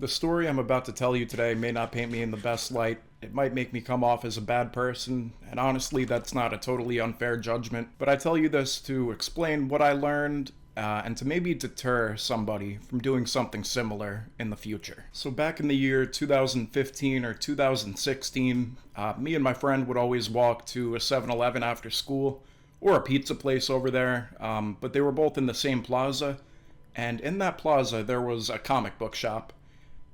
The story I'm about to tell you today may not paint me in the best light. It might make me come off as a bad person, and honestly, that's not a totally unfair judgment. But I tell you this to explain what I learned and to maybe deter somebody from doing something similar in the future. So, back in the year 2015 or 2016, me and my friend would always walk to a 7-Eleven after school or a pizza place over there, but they were both in the same plaza. And in that plaza, there was a comic book shop.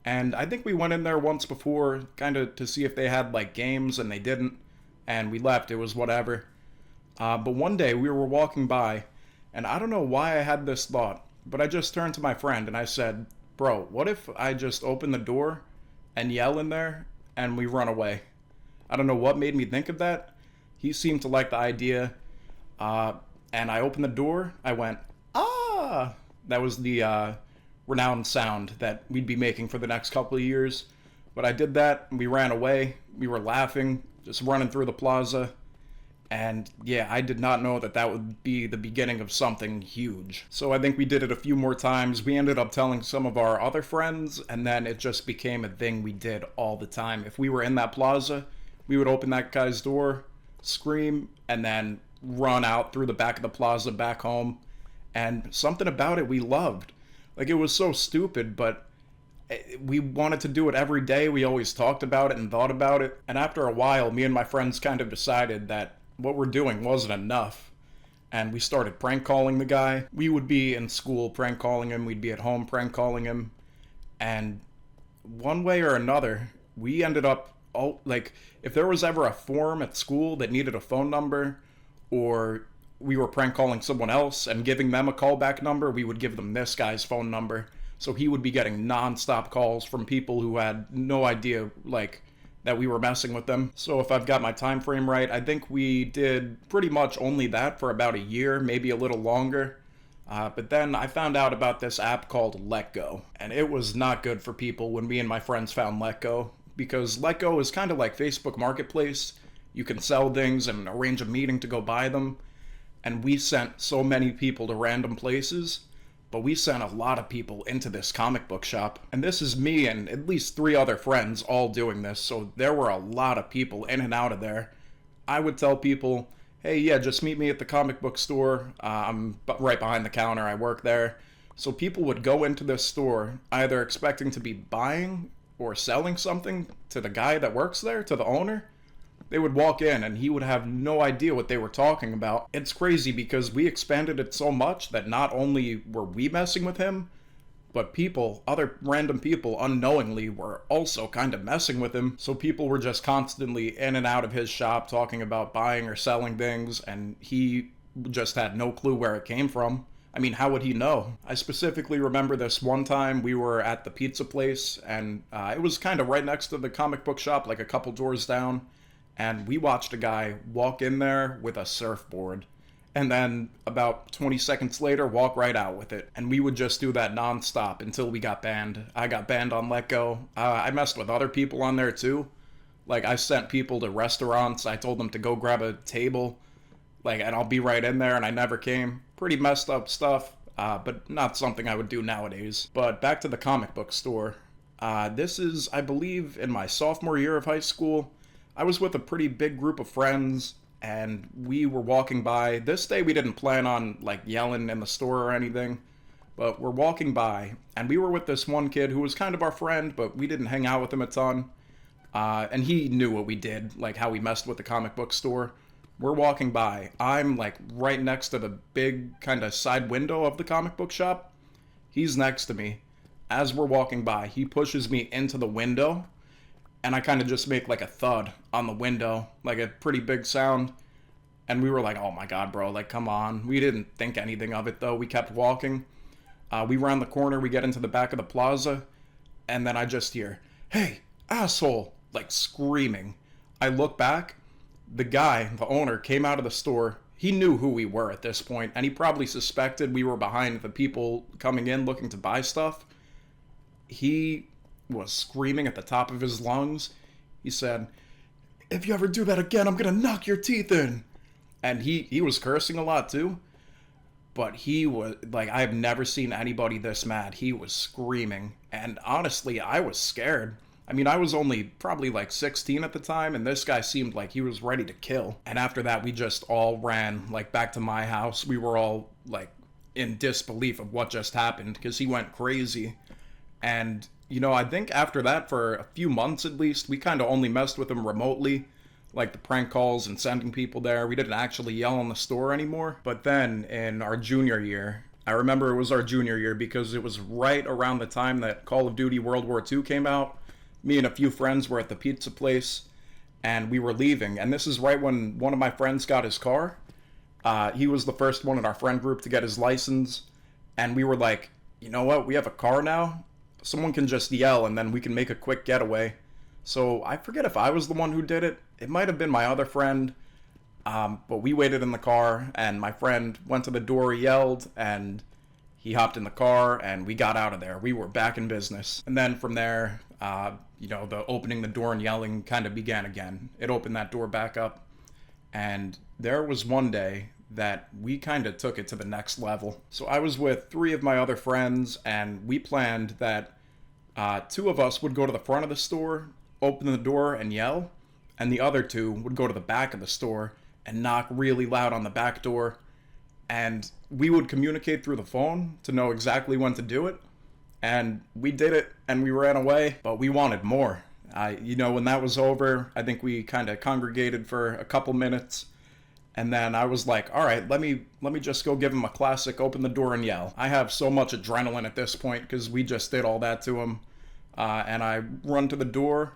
And I think we went in there once before, kind of to see if they had like games, and they didn't. And we left, it was whatever. But one day we were walking by, and I don't know why I had this thought, but I just turned to my friend and I said, "Bro, what if I just open the door and yell in there and we run away?" I don't know what made me think of that. He seemed to like the idea. And I opened the door, I went, "Ah!" That was the renowned sound that we'd be making for the next couple of years. But I did that, and we ran away. We were laughing, just running through the plaza. And yeah, I did not know that that would be the beginning of something huge. So I think we did it a few more times. We ended up telling some of our other friends, and then it just became a thing we did all the time. If we were in that plaza, we would open that guy's door, scream, and then run out through the back of the plaza back home. And something about it we loved. Like, it was so stupid, but we wanted to do it every day. We always talked about it and thought about it. And after a while, me and my friends kind of decided that what we're doing wasn't enough. And we started prank calling the guy. We would be in school prank calling him. We'd be at home prank calling him. And one way or another, we ended up, like, if there was ever a form at school that needed a phone number, or we were prank calling someone else and giving them a callback number, we would give them this guy's phone number. So he would be getting non-stop calls from people who had no idea, like, that we were messing with them. So if I've got my time frame right, I think we did pretty much only that for about a year, maybe a little longer. But then I found out about this app called Letgo, and it was not good for people when me and my friends found Letgo, because Letgo is kind of like Facebook Marketplace. You can sell things and arrange a meeting to go buy them. And we sent so many people to random places, but we sent a lot of people into this comic book shop. And this is me and at least 3 other friends all doing this, so there were a lot of people in and out of there. I would tell people, "Hey, yeah, just meet me at the comic book store. I'm right behind the counter, I work there." So people would go into this store either expecting to be buying or selling something to the guy that works there, to the owner. They would walk in and he would have no idea what they were talking about. It's crazy because we expanded it so much that not only were we messing with him, but people, other random people unknowingly were also kind of messing with him. So people were just constantly in and out of his shop talking about buying or selling things, and he just had no clue where it came from. I mean, how would he know? I specifically remember this one time we were at the pizza place, and it was kind of right next to the comic book shop, like a couple doors down. And we watched a guy walk in there with a surfboard, and then about 20 seconds later walk right out with it. And we would just do that nonstop until we got banned. I got banned on Letgo. I messed with other people on there too. Like, I sent people to restaurants. I told them to go grab a table, like, and I'll be right in there, and I never came. Pretty messed up stuff, but not something I would do nowadays. But back to the comic book store. This is, I believe, in my sophomore year of high school. I was with a pretty big group of friends, and we were walking by. This day we didn't plan on, like, yelling in the store or anything, but we're walking by, and we were with this one kid who was kind of our friend, but we didn't hang out with him a ton. And he knew what we did, like how we messed with the comic book store. We're walking by. I'm, like, right next to the big kind of side window of the comic book shop. He's next to me. As we're walking by, he pushes me into the window, and I kind of just make like a thud on the window, like a pretty big sound. And we were like, "Oh my God, bro, like, come on." We didn't think anything of it though. We kept walking. We round the corner, we get into the back of the plaza, and then I just hear, "Hey, asshole," like, screaming. I look back, the guy, the owner, came out of the store. He knew who we were at this point, and he probably suspected we were behind the people coming in looking to buy stuff. He was screaming at the top of his lungs. He said, "If you ever do that again, I'm gonna knock your teeth in." And he was cursing a lot too. but he was like, I have never seen anybody this mad. He was screaming, and honestly, I was scared. I mean, I was only probably like 16 at the time, and this guy seemed like he was ready to kill. And after that, we just all ran like back to my house. We were all like in disbelief of what just happened because he went crazy. And I think after that, for a few months at least, we kind of only messed with him remotely, like the prank calls and sending people there. We didn't actually yell in the store anymore. But then in our junior year, I remember it was our junior year because it was right around the time that Call of Duty World War II came out. Me and a few friends were at the pizza place, and we were leaving. And this is right when one of my friends got his car. He was the first one in our friend group to get his license. And we were like, you know what? We have a car now. Someone can just yell, and then we can make a quick getaway. So I forget if I was the one who did it. It might have been my other friend. But we waited in the car, and my friend went to the door, yelled, and he hopped in the car, and we got out of there. We were back in business. And then from there, the opening the door and yelling kind of began again. It opened that door back up. And there was one day that we kind of took it to the next level. So I was with 3 of my other friends, and we planned that 2 of us would go to the front of the store, open the door and yell, and the other 2 would go to the back of the store and knock really loud on the back door. And we would communicate through the phone to know exactly when to do it. And we did it, and we ran away, but we wanted more. When that was over, I think we kind of congregated for a couple minutes, and then I was like, all right, let me just go give him a classic open the door and yell. I have so much adrenaline at this point because we just did all that to him. And I run to the door,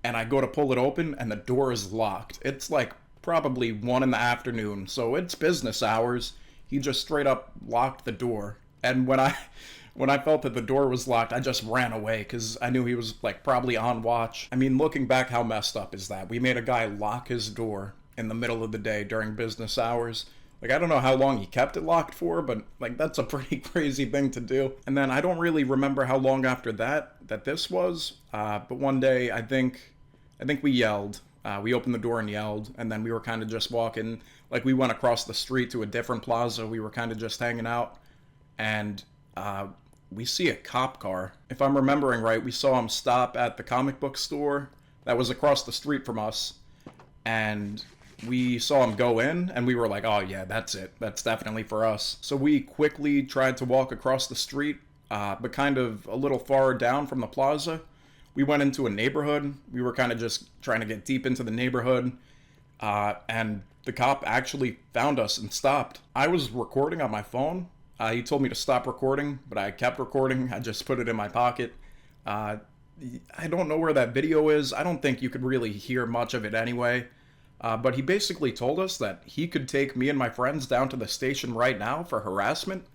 and I go to pull it open, and the door is locked. It's like probably 1 PM, so it's business hours. He just straight up locked the door. And when I felt that the door was locked, I just ran away because I knew he was like probably on watch. I mean, looking back, how messed up is that? We made a guy lock his door in the middle of the day during business hours. Like, I don't know how long he kept it locked for, but like that's a pretty crazy thing to do. And then I don't really remember how long after that this was. But one day I think we yelled. We opened the door and yelled, and then we were kind of just walking. Like, we went across the street to a different plaza. We were kind of just hanging out, and we see a cop car. If I'm remembering right, we saw him stop at the comic book store that was across the street from us, and we saw him go in, and we were like, oh yeah, that's it. That's definitely for us. So we quickly tried to walk across the street, but kind of a little far down from the plaza. We went into a neighborhood. We were kind of just trying to get deep into the neighborhood, and the cop actually found us and stopped. I was recording on my phone. He told me to stop recording, but I kept recording. I just put it in my pocket. I don't know where that video is. I don't think you could really hear much of it anyway. But he basically told us that he could take me and my friends down to the station right now for harassment.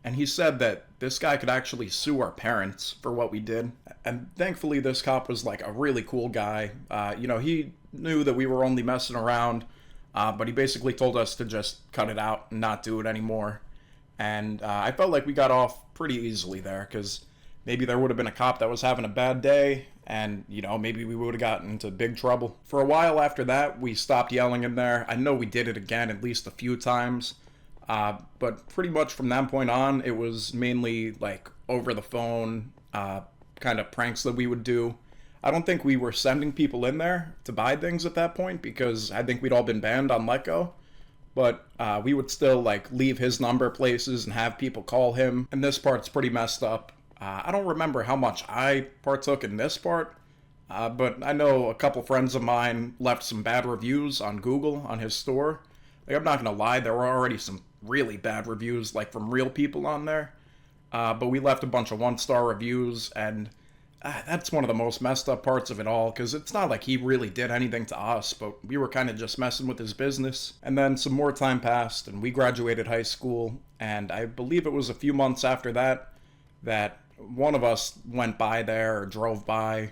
And he said that this guy could actually sue our parents for what we did. And thankfully, this cop was like a really cool guy. He knew that we were only messing around, but he basically told us to just cut it out and not do it anymore. And I felt like we got off pretty easily there, because maybe there would have been a cop that was having a bad day, and, maybe we would have gotten into big trouble. For a while after that, we stopped yelling in there. I know we did it again at least a few times, but pretty much from that point on, it was mainly, like, over the phone, kind of pranks that we would do. I don't think we were sending people in there to buy things at that point, because I think we'd all been banned on Let Go. But we would still, like, leave his number places and have people call him. And this part's pretty messed up. I don't remember how much I partook in this part, but I know a couple friends of mine left some bad reviews on Google on his store. Like, I'm not gonna lie, there were already some really bad reviews, like, from real people on there. But we left a bunch of 1-star reviews, and that's one of the most messed up parts of it all, because it's not like he really did anything to us, but we were kind of just messing with his business. And then some more time passed, and we graduated high school, and I believe it was a few months after that one of us went by there or drove by,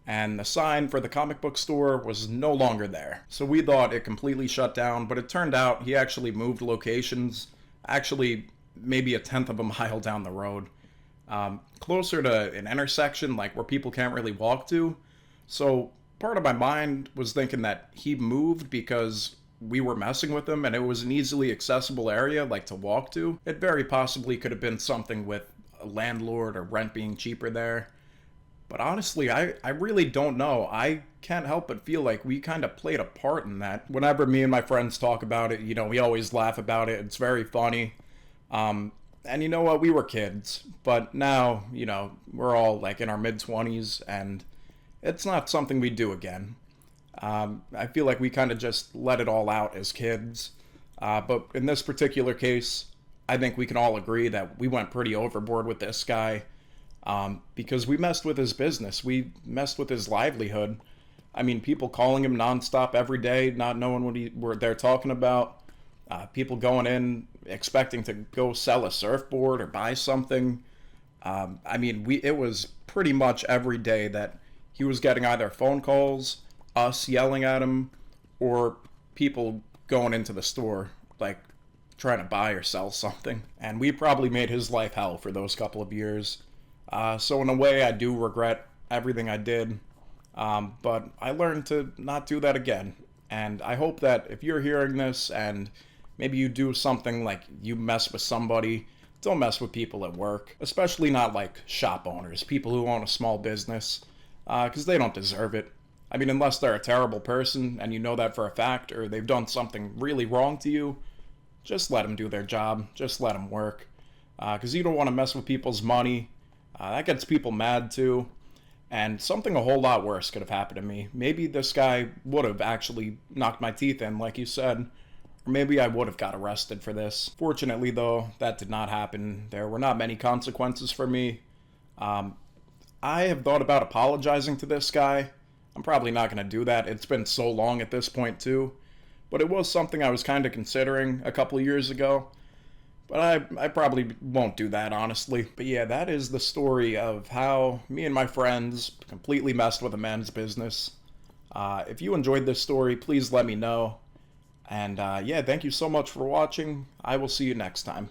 and the sign for the comic book store was no longer there. So we thought it completely shut down, but it turned out he actually moved locations, actually maybe 1/10 of a mile down the road. Closer to an intersection, like where people can't really walk to. So part of my mind was thinking that he moved because we were messing with him and it was an easily accessible area, like to walk to, it very possibly could have been something with a landlord or rent being cheaper there. But honestly, I really don't know. I can't help but feel like we kind of played a part in that. Whenever me and my friends talk about it, we always laugh about it. It's very funny. And you know what? We were kids. But now, we're all like in our mid 20s and it's not something we do again. I feel like we kind of just let it all out as kids. But in this particular case, I think we can all agree that we went pretty overboard with this guy. Because we messed with his business. We messed with his livelihood. I mean, people calling him nonstop every day, not knowing what they're talking about. People going in expecting to go sell a surfboard or buy something. I mean, it was pretty much every day that he was getting either phone calls, us yelling at him, or people going into the store, like trying to buy or sell something. And we probably made his life hell for those couple of years. So in a way, I do regret everything I did, but I learned to not do that again. And I hope that if you're hearing this and maybe you do something like you mess with somebody, don't mess with people at work, especially not like shop owners, people who own a small business, because they don't deserve it. I mean, unless they're a terrible person and you know that for a fact, or they've done something really wrong to you, just let them do their job, just let them work, because you don't want to mess with people's money. That gets people mad too. And something a whole lot worse could have happened to me. Maybe this guy would have actually knocked my teeth in, like you said. Or maybe I would have got arrested for this. Fortunately, though, that did not happen. There were not many consequences for me. I have thought about apologizing to this guy. I'm probably not going to do that. It's been so long at this point, too. But it was something I was kind of considering a couple of years ago. But I probably won't do that, honestly. But yeah, that is the story of how me and my friends completely messed with a man's business. If you enjoyed this story, please let me know. And yeah, thank you so much for watching. I will see you next time.